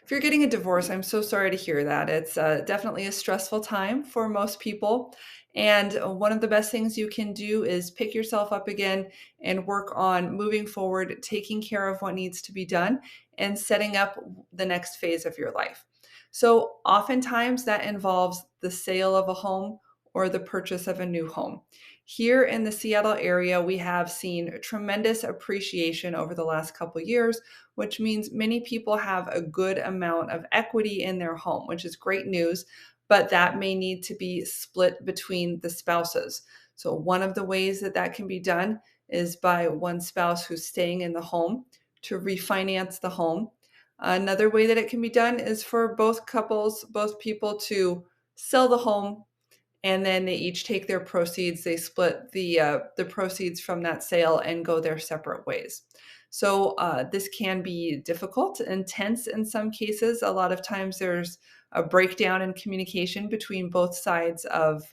If you're getting a divorce, I'm so sorry to hear that. It's definitely a stressful time for most people. And one of the best things you can do is pick yourself up again and work on moving forward, taking care of what needs to be done, and setting up the next phase of your life. So, oftentimes that involves the sale of a home or the purchase of a new home. Here in the Seattle area, we have seen tremendous appreciation over the last couple years, which means many people have a good amount of equity in their home, which is great news, but that may need to be split between the spouses. So, one of the ways that that can be done is by one spouse who's staying in the home to refinance the home. Another way that it can be done is for both couples, both people to sell the home, and then they each take their proceeds. They split the proceeds from that sale and go their separate ways. So this can be difficult and tense in some cases. A lot of times there's a breakdown in communication between both sides of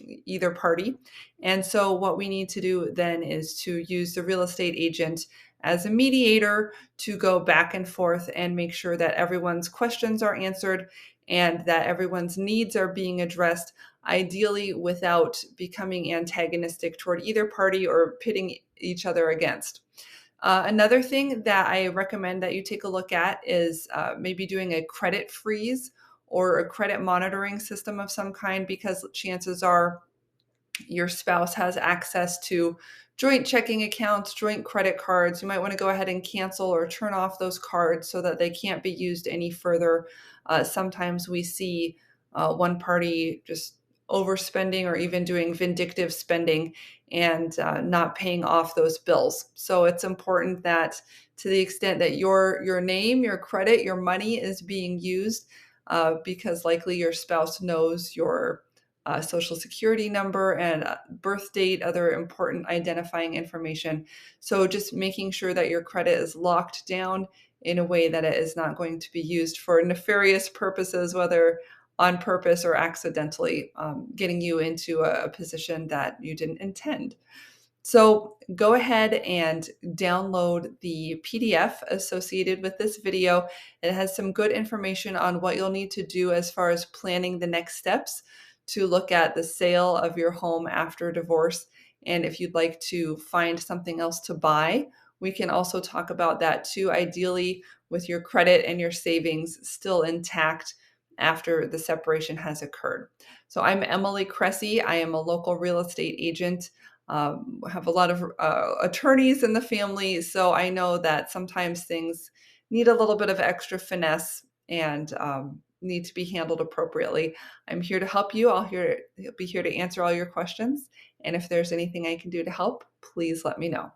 either party. And so what we need to do then is to use the real estate agent as a mediator to go back and forth and make sure that everyone's questions are answered and that everyone's needs are being addressed, ideally without becoming antagonistic toward either party or pitting each other against. Another thing that I recommend that you take a look at is maybe doing a credit freeze or a credit monitoring system of some kind, because chances are your spouse has access to joint checking accounts, joint credit cards. You might want to go ahead and cancel or turn off those cards so that they can't be used any further. Sometimes we see one party just overspending or even doing vindictive spending and not paying off those bills. So it's important that, to the extent that your name, your credit, your money is being used, because likely your spouse knows your social security number and birth date, other important identifying information. So just making sure that your credit is locked down in a way that it is not going to be used for nefarious purposes, whether on purpose or accidentally, getting you into a position that you didn't intend. So go ahead and download the PDF associated with this video. It has some good information on what you'll need to do as far as planning the next steps to look at the sale of your home after divorce. And if you'd like to find something else to buy, we can also talk about that too, ideally with your credit and your savings still intact after the separation has occurred. So I'm Emily Cressey. I am a local real estate agent. Have a lot of attorneys in the family, so I know that sometimes things need a little bit of extra finesse and need to be handled appropriately. I'm here to help you. I'll be here to answer all your questions. And if there's anything I can do to help, please let me know.